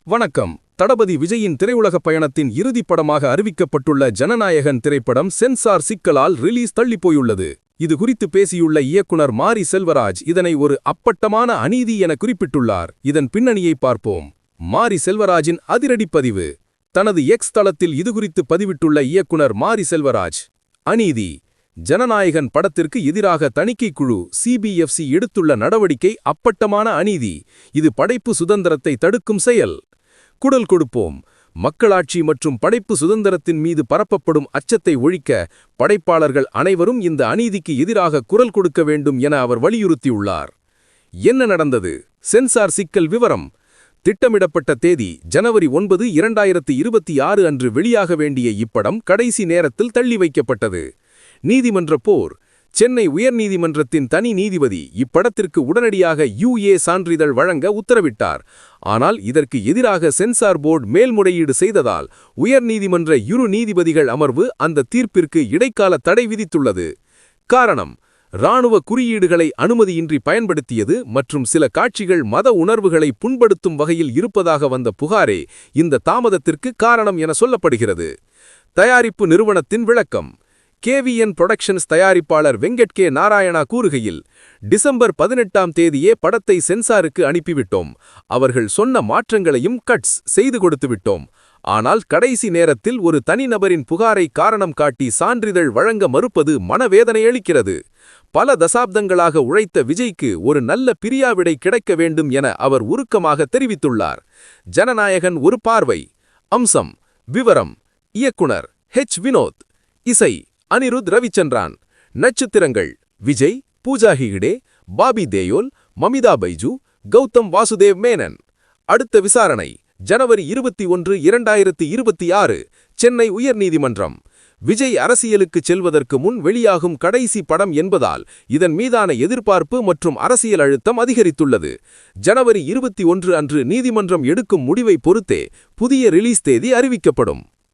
வணக்கம். தளபதி விஜயின் திரையுலகப் பயணத்தின் இறுதிப் படமாக அறிவிக்கப்பட்டுள்ள ஜனநாயகன் திரைப்படம் சென்சார் சிக்கலால் ரிலீஸ் தள்ளிப்போயுள்ளது. இது குறித்து பேசியுள்ள இயக்குனர் மாரி செல்வராஜ் இதனை ஒரு அப்பட்டமான அநீதி என குறிப்பிட்டுள்ளார். இதன் பின்னணியை பார்ப்போம். மாரி செல்வராஜின் அதிரடி பதிவு. தனது எக்ஸ் தளத்தில் இதுகுறித்து பதிவிட்டுள்ள இயக்குனர் மாரி செல்வராஜ், அநீதி. ஜனநாயகன் படத்திற்கு எதிராக தணிக்கைக் குழு சிபிஎஃப்சி எடுத்துள்ள நடவடிக்கை அப்பட்டமான அநீதி. இது படைப்பு சுதந்திரத்தை தடுக்கும் செயல். குடல் கொடுப்போம். மக்களாட்சி மற்றும் படைப்பு சுதந்திரத்தின் மீது பரப்பப்படும் அச்சத்தை ஒழிக்க படைப்பாளர்கள் அனைவரும் இந்த அநீதிக்கு எதிராக குரல் கொடுக்க வேண்டும் என அவர் வலியுறுத்தியுள்ளார். என்ன நடந்தது? சென்சார் சிக்கல் விவரம். திட்டமிடப்பட்ட தேதி ஜனவரி 9, 2026 அன்று வெளியாக வேண்டிய இப்படம் கடைசி நேரத்தில் தள்ளி வைக்கப்பட்டது. நீதிமன்ற போர். சென்னை உயர்நீதிமன்றத்தின் தனி நீதிபதி இப்படத்திற்கு உடனடியாக UA சான்றிதழ் வழங்க உத்தரவிட்டார். ஆனால் இதற்கு எதிராக சென்சார் போர்டு மேல்முறையீடு செய்ததால் உயர்நீதிமன்ற இரு நீதிபதிகள் அமர்வு அந்த தீர்ப்பிற்கு இடைக்கால தடை விதித்துள்ளது. காரணம், இராணுவ குறியீடுகளை அனுமதியின்றி பயன்படுத்தியது மற்றும் சில காட்சிகள் மத உணர்வுகளை புண்படுத்தும் வகையில் இருப்பதாக வந்த புகாரே இந்த தாமதத்திற்கு காரணம் என சொல்லப்படுகிறது. தயாரிப்பு நிறுவனத்தின் விளக்கம். KVN புரொடக்ஷன்ஸ் தயாரிப்பாளர் வெங்கட் கே நாராயணா கூறுகையில், டிசம்பர் 18ஆம் தேதியே படத்தை சென்சாருக்கு அனுப்பிவிட்டோம். அவர்கள் சொன்ன மாற்றங்களையும் கட்ஸ் செய்து கொடுத்துவிட்டோம். ஆனால் கடைசி நேரத்தில் ஒரு தனிநபரின் புகாரை காரணம் காட்டி சான்றிதழ் வழங்க மறுப்பது மனவேதனை அளிக்கிறது. பல தசாப்தங்களாக உழைத்த விஜய்க்கு ஒரு நல்ல பிரியாவிடை கிடைக்க வேண்டும் என அவர் உருக்கமாக தெரிவித்துள்ளார். ஜனநாயகன் ஒரு பார்வை. அம்சம். விவரம். இயக்குனர் வினோத். இசை அனிருத் ரவிச்சந்திரன். நட்சத்திரங்கள் விஜய், பூஜா ஹெக்டே, பாபி தேயோல், மமிதா பைஜு, கௌதம் வாசுதேவ் மேனன். அடுத்த விசாரணை ஜனவரி 21, 2026 சென்னை உயர்நீதிமன்றம். விஜய் அரசியலுக்கு செல்வதற்கு முன் வெளியாகும் கடைசி படம் என்பதால் இதன் மீதான எதிர்பார்ப்பு மற்றும் அரசியல் அழுத்தம் அதிகரித்துள்ளது. ஜனவரி 21 அன்று நீதிமன்றம் எடுக்கும் முடிவை பொறுத்தே புதிய ரிலீஸ் தேதி அறிவிக்கப்படும்.